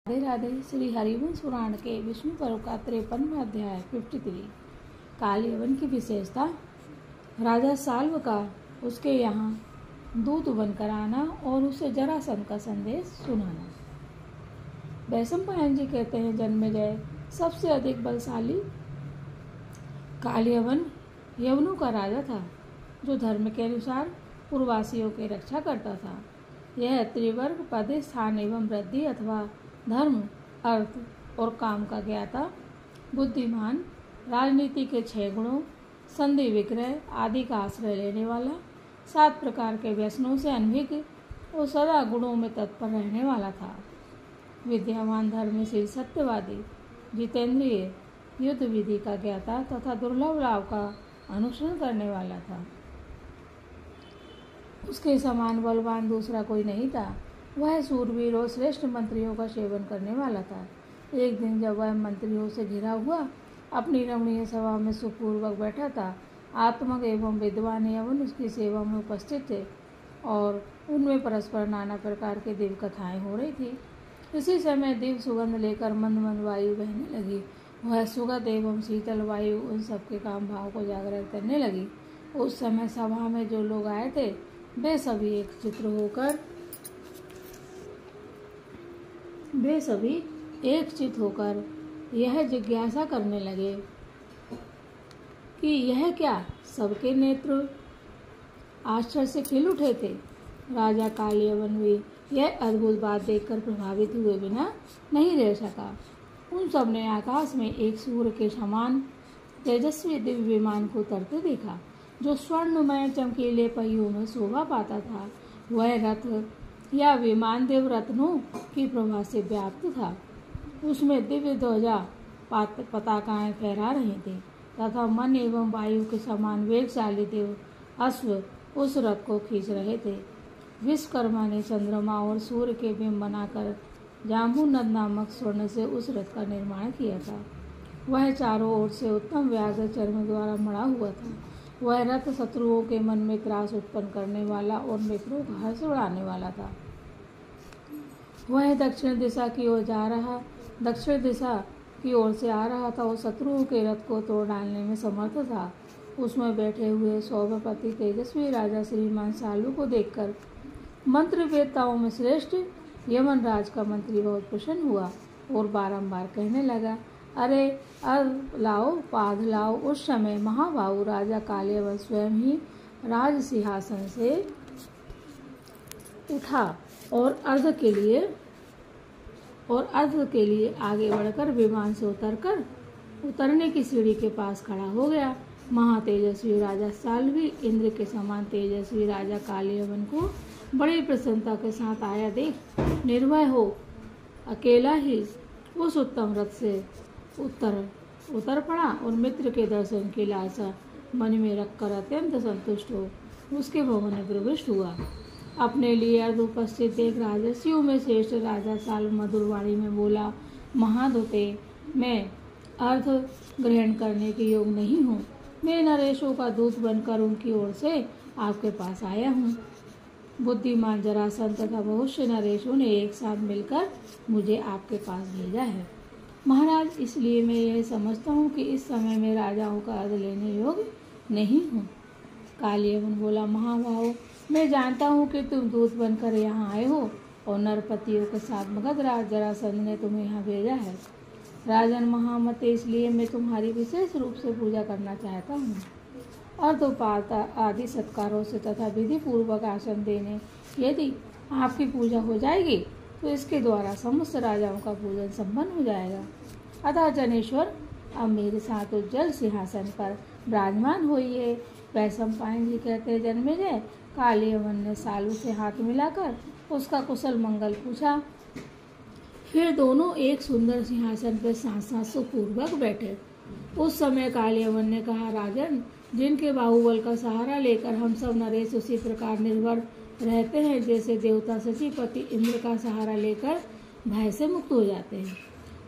राधे राधे। श्री हरिवंश पुराण के विष्णु पर्व का 53वां अध्याय 53। काल यवन की विशेषता। राजा साल्व का उसके यहाँ दूत बनकर आना और उसे जरासंध का संदेश सुनाना। वैशंपायन जी कहते हैं, जन्मेजय सबसे अधिक बलशाली काल यवन यवनों का राजा था, जो धर्म के अनुसार पूर्ववासियों की रक्षा करता था। यह त्रिवर्ग पद, स्थान एवं वृद्धि अथवा धर्म, अर्थ और काम का ज्ञाता, बुद्धिमान, राजनीति के 6 गुणों, संधि विग्रह आदि का आश्रय लेने वाला, 7 प्रकार के व्यसनों से अनभिज्ञ और सदा गुणों में तत्पर रहने वाला था। विद्यावान, धर्मशील, सत्यवादी, जितेंद्रिय, युद्ध विधि का ज्ञाता तथा दुर्लभ लाभ का अनुसरण करने वाला था। उसके समान बलवान दूसरा कोई नहीं था। वह सूरवीर और श्रेष्ठ मंत्रियों का सेवन करने वाला था। एक दिन जब वह मंत्रियों से घिरा हुआ अपनी रमणीय सभा में सुखपूर्वक बैठा था, आत्मक एवं विद्वान यवन उसकी सेवा में उपस्थित थे और उनमें परस्पर नाना प्रकार की दिव्य कथाएं हो रही थी। इसी समय दिव्य सुगंध लेकर मंद मंद वायु बहने लगी। वह सुगंध एवं शीतल वायु उन सबके काम भाव को जागृत करने लगी। उस समय सभा में जो लोग आए थे, वे सभी एक चित होकर यह जिज्ञासा करने लगे कि यह क्या। सबके नेत्र आश्चर्य से खिल उठे थे। राजा काल यवन भी यह अद्भुत बात देखकर प्रभावित हुए बिना नहीं रह सका। उन सब ने आकाश में एक सूर्य के समान तेजस्वी दिव्य विमान को उतरते देखा, जो स्वर्णमय चमकीले पहियों में शोभा पाता था। वह रथ या विमान देव रत्नों की प्रभा से व्याप्त था। उसमें दिव्य ध्वजा पताकाएं फहरा रही थी तथा मन एवं वायु के समान वेगशाली देव अश्व उस रथ को खींच रहे थे। विश्वकर्मा ने चंद्रमा और सूर्य के बिंब बनाकर जाम्बू नद नामक स्वर्ण से उस रथ का निर्माण किया था। वह चारों ओर से उत्तम व्याघ्र चर्म द्वारा मढ़ा हुआ था। वह रथ शत्रुओं के मन में त्रास उत्पन्न करने वाला और मित्रों का हर्ष उड़ाने वाला था। वह दक्षिण दिशा की ओर से आ रहा था और शत्रुओं के रथ को तोड़ डालने में समर्थ था। उसमें बैठे हुए सौभपति तेजस्वी राजा श्रीमान सालू को देखकर मंत्रवेत्ताओं में श्रेष्ठ यमन राज का मंत्री बहुत प्रसन्न हुआ और बारंबार कहने लगा, अरे लाओ, पाद लाओ। उस समय महाबाहु राजा काल यवन स्वयं ही राज सिंहासन से उठा और अर्ध के लिए आगे बढ़कर विमान से उतरने की सीढ़ी के पास खड़ा हो गया। महातेजस्वी राजा साल्वी इंद्र के समान तेजस्वी राजा काल यवन को बड़ी प्रसन्नता के साथ आया देख निर्भय हो अकेला ही उस उत्तम रथ से उतर पड़ा और मित्र के दर्शन की लालसा मन में रखकर अत्यंत संतुष्ट हो उसके भवन में प्रविष्ट हुआ। अपने लिए अर्ध उपस्थित देख राजर्षियों में श्रेष्ठ राजा साल मधुर वाणी में बोला, महादूते, मैं अर्थ ग्रहण करने के योग नहीं हूँ। मैं नरेशों का दूत बनकर उनकी ओर से आपके पास आया हूँ। बुद्धिमान जरासंध तथा बहुत से नरेशों ने एक साथ मिलकर मुझे आपके पास भेजा है। महाराज, इसलिए मैं यह समझता हूँ कि इस समय में राजाओं का अर्थ लेने योग्य नहीं हूँ। काल यवन बोला, महाबाहो, मैं जानता हूँ कि तुम दूत बनकर यहाँ आए हो और नरपतियों के साथ मगध राज जरासंध ने तुम्हें यहाँ भेजा है। राजन महामते, इसलिए मैं तुम्हारी विशेष रूप से पूजा करना चाहता हूँ। अर्धोपात आदि सत्कारों से तथा विधि पूर्वक आसन देने यदि आपकी पूजा हो जाएगी तो इसके द्वारा समस्त राजाओं का पूजन संपन्न हो जाएगा। अतः जनेश्वर, अब मेरे साथ उज्जवल सिंहासन पर विराजमान होइए। वैशंपायन जी कहते, जन्मेजय, काल यवन ने सालू से हाथ मिलाकर उसका कुशल मंगल पूछा। फिर दोनों एक सुंदर सिंहासन पर साथ साथ सुखपूर्वक बैठे। उस समय काल यवन ने कहा, राजन, जिनके बाहुबल का सहारा लेकर हम सब नरेश उसी प्रकार निर्भर रहते हैं जैसे देवता सचिपति इंद्र का सहारा लेकर भय से मुक्त हो जाते हैं,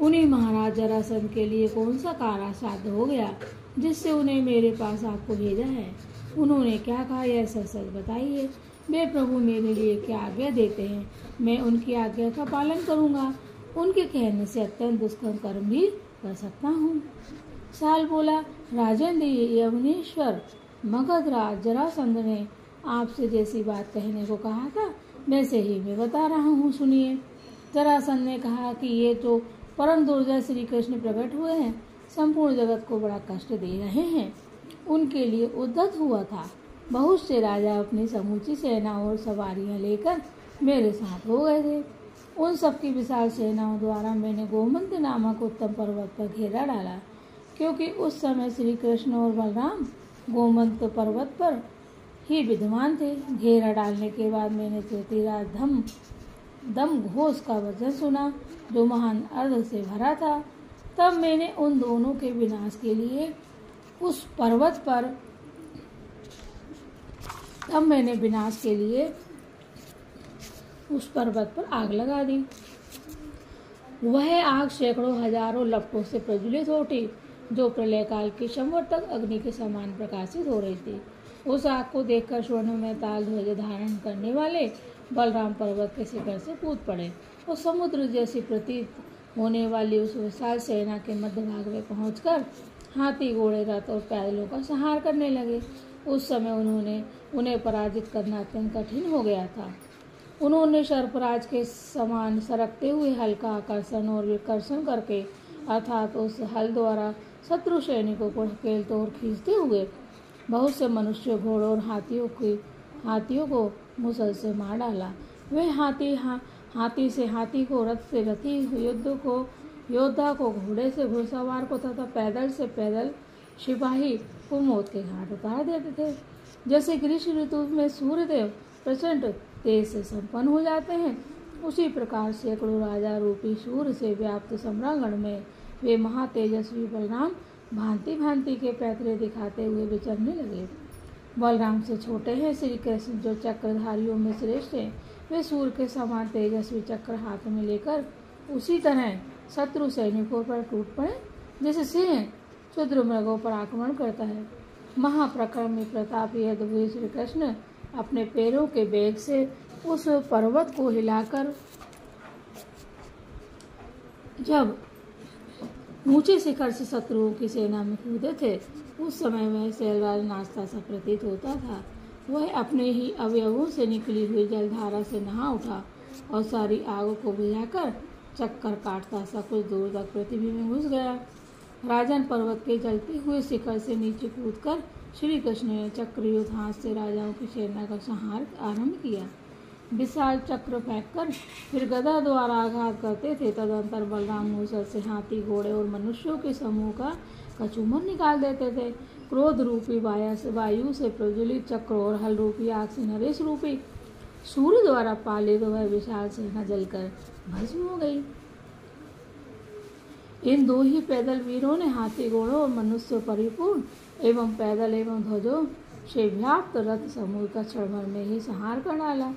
उन्हीं महाराज जरासंध के लिए कौन सा कार्य साध्य हो गया जिससे उन्हें मेरे पास आपको भेजा है। उन्होंने क्या कहा, यह सच बताइए। वे प्रभु मेरे लिए क्या आज्ञा देते हैं, मैं उनकी आज्ञा का पालन करूंगा उनके कहने से अत्यंत दुष्कर्म कर्म भी कर सकता हूँ। साल बोला, राजेंद्र, यवनेश्वर मगधराज जरासंध ने आपसे जैसी बात कहने को कहा था वैसे ही मैं बता रहा हूँ, सुनिए। जरासंध ने कहा कि ये तो परम दुर्जय श्री कृष्ण प्रकट हुए हैं, संपूर्ण जगत को बड़ा कष्ट दे रहे हैं। उनके लिए उद्यत हुआ था। बहुत से राजा अपनी समूची सेना और सवारियां लेकर मेरे साथ हो गए थे। उन सबकी विशाल सेनाओं द्वारा मैंने गोमंत नामक उत्तम पर्वत पर घेरा डाला, क्योंकि उस समय श्री कृष्ण और बलराम गोमंत पर्वत पर ही विद्यमान थे। घेरा डालने के बाद मैंने पृथ्वीराज दम घोष का वचन सुना, जो महान अर्ध से भरा था। तब मैंने उन दोनों के विनाश के लिए उस पर्वत पर आग लगा दी। वह आग सैकड़ों हजारों लपटों से प्रज्वलित हो उठी, जो प्रलय काल के संवर्तक अग्नि के समान प्रकाशित हो रही थी। उस आग को देखकर स्वर्ण में ताल ध्वज धारण करने वाले बलराम पर्वत के शिखर से कूद पड़े और समुद्र जैसी प्रतीत होने वाली उस विशाल सेना के मध्य भाग में पहुंचकर हाथी, घोड़े, रथ और पैदलों का संहार करने लगे। उस समय उन्हें पराजित करना अत्यंत कठिन हो गया था। उन्होंने सर्पराज के समान सरकते हुए हल्का आकर्षण और विकर्षण करके, अर्थात उस हल द्वारा शत्रु सैनिकों को ढकेलते और खींचते हुए बहुत से मनुष्य, घोड़ों और हाथियों को मुसल से मार डाला। वे हाथी से हाथी को, रथ से रथी, योद्धा को, घोड़े से घुड़सवार को तथा पैदल से पैदल सिपाही को मौत के घाट उतार देते थे। जैसे ग्रीष्म ऋतु में सूर्यदेव प्रचंड तेज से संपन्न हो जाते हैं, उसी प्रकार सैकड़ों राजा रूपी सूर्य से व्याप्त सम्रांगण में वे महातेजस्वी बलराम भांति भांति के पैतरे दिखाते हुए विचरने लगे। बलराम से छोटे हैं श्री कृष्ण, जो चक्रधारियों में श्रेष्ठ हैं। वे सूर्य के समान तेजस्वी चक्र हाथ में लेकर उसी तरह शत्रु सैनिकों पर टूट पड़े, जैसे सिंह क्षुद्र मृगों पर आक्रमण करता है। महाप्रक्रमी प्रतापी अद्भुत श्री कृष्ण अपने पैरों के वेग से उस पर्वत को हिलाकर जब ऊंचे शिखर से शत्रुओं की सेना में कूदे थे, उस समय वह शैलराज नाचता सा प्रतीत होता था। वह अपने ही अवयवों से निकली हुई जलधारा से नहा उठा और सारी आग को बुझाकर चक्कर काटता सा कुछ दूर तक पृथ्वी में घुस गया। राजन पर्वत के जलते हुए शिखर से नीचे कूदकर श्री कृष्ण ने चक्रयुक्त हाथ से राजाओं की सेना का संहार आरंभ किया। विशाल चक्र फेंककर फिर गदा द्वारा आघात करते थे। तदंतर बलराम मूसल से हाथी, घोड़े और मनुष्यों के समूह का कचूमर निकाल देते थे। क्रोध रूपी वायु से प्रज्वलित चक्र और हल रूपी आग से नरेश रूपी सूर्य द्वारा पालित वह विशाल सेना जलकर भस्म हो गई। इन दो ही पैदल वीरों ने हाथी, घोड़ों और मनुष्य परिपूर्ण एवं पैदल एवं ध्वजों से व्याप्त रथ समूह का क्षणभर में ही संहार कर डाला।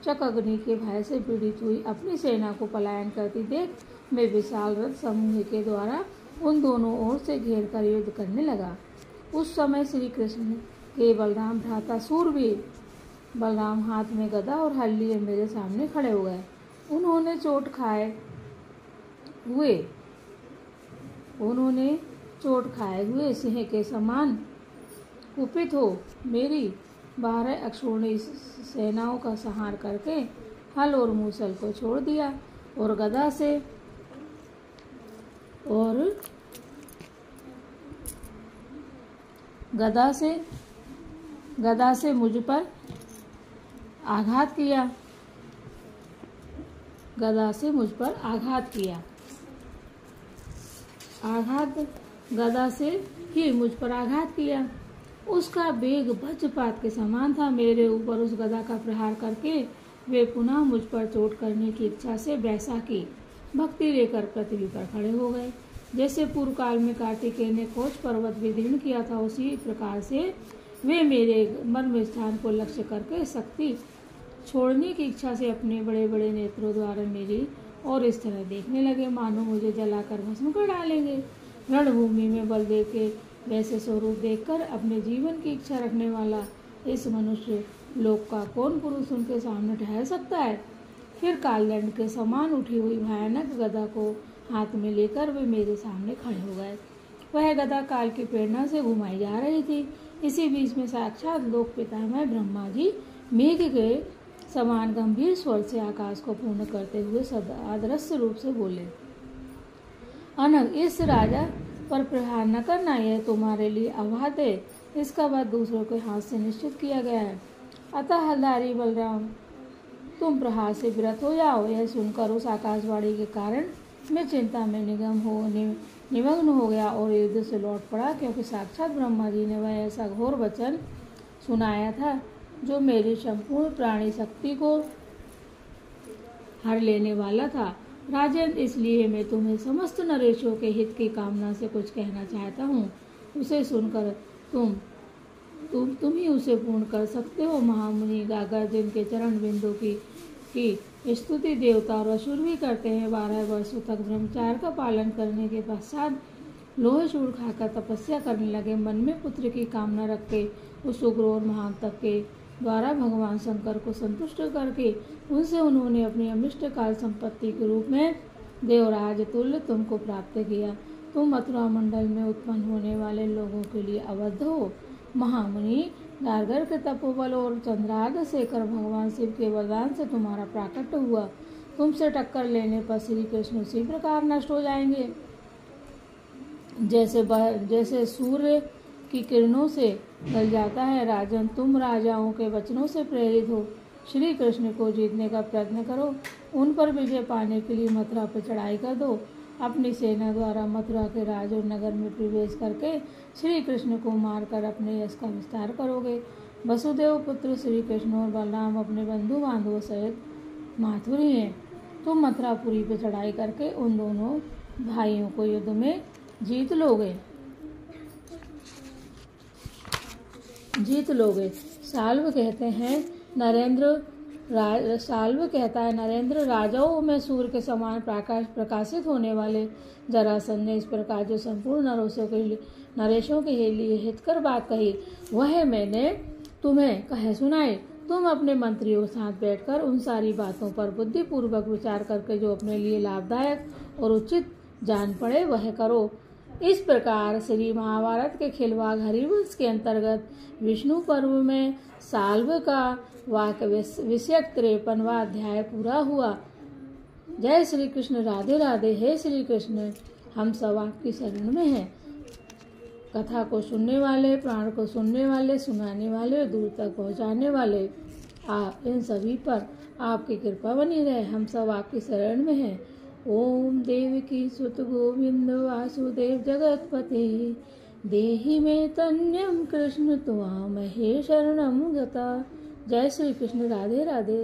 चक अग्नि के भय से पीड़ित हुई अपनी सेना को पलायन करती देख मैं विशाल रथ समूह के द्वारा उन दोनों ओर से घेर कर युद्ध करने लगा। उस समय श्री कृष्ण के बलराम भ्राता सूरवीर बलराम हाथ में गदा और हल लिए मेरे सामने खड़े हो गए। उन्होंने चोट खाए हुए सिंह के समान कुपित हो मेरी 12 अक्षौणी सेनाओं का संहार करके हल और मूसल को छोड़ दिया और गदा से मुझ पर आघात किया। गदा से मुझ पर आघात किया। उसका वेग वज्रपात के समान था। मेरे ऊपर उस गदा का प्रहार करके वे पुनः मुझ पर चोट करने की इच्छा से वैसा की भक्ति लेकर पृथ्वी पर खड़े हो गए। जैसे पूर्व काल में कार्तिकेय ने कोच पर्वत विदीर्ण किया था, उसी प्रकार से वे मेरे मर्म स्थान को लक्ष्य करके शक्ति छोड़ने की इच्छा से अपने बड़े बड़े नेत्रों द्वारा मेरी और इस तरह देखने लगे मानो मुझे जलाकर भस्म कर डालेंगे। रणभूमि में बलदेव के वैसे स्वरूप देखकर अपने जीवन की इच्छा रखने वाला इस मनुष्य लोक का कौन पुरुष उनके सामने ठहर सकता है। फिर कालदंड के समान उठी हुई भयानक गदा को हाथ में लेकर वे मेरे सामने खड़े हो गए। वह गदा काल की प्रेरणा से घुमाई जा रही थी। इसी बीच में साक्षात लोक पितामह ब्रह्मा जी मेघ के समान गंभीर स्वर से आकाश को पूर्ण करते हुए सदा अदृश्य रूप से बोले, अनग, इस राजा पर प्रहार न करना, यह तुम्हारे लिए अबाध है। इसका वध दूसरों के हाथ से निश्चित किया गया है। अतः हलधारी बलराम, तुम प्रहार से विरत हो जाओ। यह सुनकर उस आकाशवाणी के कारण मैं चिंता में निमग्न हो गया और युद्ध से लौट पड़ा, क्योंकि साक्षात ब्रह्मा जी ने वह ऐसा घोर वचन सुनाया था जो मेरी संपूर्ण प्राणी शक्ति को हर लेने वाला था। राजन, इसलिए मैं तुम्हें समस्त नरेशों के हित की कामना से कुछ कहना चाहता हूँ। उसे सुनकर तुम ही उसे पूर्ण कर सकते हो। महामुनि गागर जिनके चरण बिंदु की स्तुति देवता और असुर भी करते हैं, 12 वर्षों तक ब्रह्मचार्य का पालन करने के पश्चात लोहे चूड़ खाकर तपस्या करने लगे। मन में पुत्र की कामना रख के उस उग्र और महान तप के द्वारा भगवान शंकर को संतुष्ट करके उनसे उन्होंने अपनी अमिष्ट काल संपत्ति के रूप में देवराज तुल्य तुमको प्राप्त किया। तुम मथुरा मंडल में उत्पन्न होने वाले लोगों के लिए अवध हो। महामुनि गार्गर के तपोबल और चंद्रार्ध शेखर भगवान शिव के वरदान से तुम्हारा प्राकट्य हुआ। तुमसे टक्कर लेने पर श्री कृष्ण उसी प्रकार नष्ट हो जाएंगे जैसे सूर्य की किरणों से ढल जाता है। राजन, तुम राजाओं के वचनों से प्रेरित हो। श्री कृष्ण को जीतने का प्रयत्न करो। उन पर विजय पाने के लिए मथुरा पर चढ़ाई कर दो। अपनी सेना द्वारा मथुरा के राज और नगर में प्रवेश करके श्री कृष्ण को मारकर अपने यश का विस्तार करोगे। वसुदेव पुत्र श्री कृष्ण और बलराम अपने बंधु बांधवों सहित माथुरी हैं। तुम मथुरापुरी पर चढ़ाई करके उन दोनों भाइयों को युद्ध में जीत लोगे। साल्व कहता है नरेंद्र, राजाओं में सूर्य के समान प्रकाशित होने वाले जरासंध ने इस प्रकार जो संपूर्ण नरेशों के लिए हितकर बात कही, वह मैंने तुम्हें कहे सुनाई। तुम अपने मंत्रियों के साथ बैठकर उन सारी बातों पर बुद्धिपूर्वक विचार करके जो अपने लिए लाभदायक और उचित जान पड़े वह करो। इस प्रकार श्री महाभारत के खिलवाड़ हरिवंश के अंतर्गत विष्णु पर्व में साल्व का वाक्य विषयक 53वां अध्याय पूरा हुआ। जय श्री कृष्ण। राधे राधे। हे श्री कृष्ण, हम सब आपकी शरण में हैं। कथा को सुनने वाले, प्राण को सुनने वाले, सुनाने वाले, दूर तक पहुंचाने वाले, आप इन सभी पर आपकी कृपा बनी रहे। हम सब आपकी शरण में हैं। ओम देवकी सुत गोविंद वासुदेव जगतपते देहि में तन्यम कृष्ण त्वामहे शरणम गता। जय श्री कृष्ण। राधे राधे।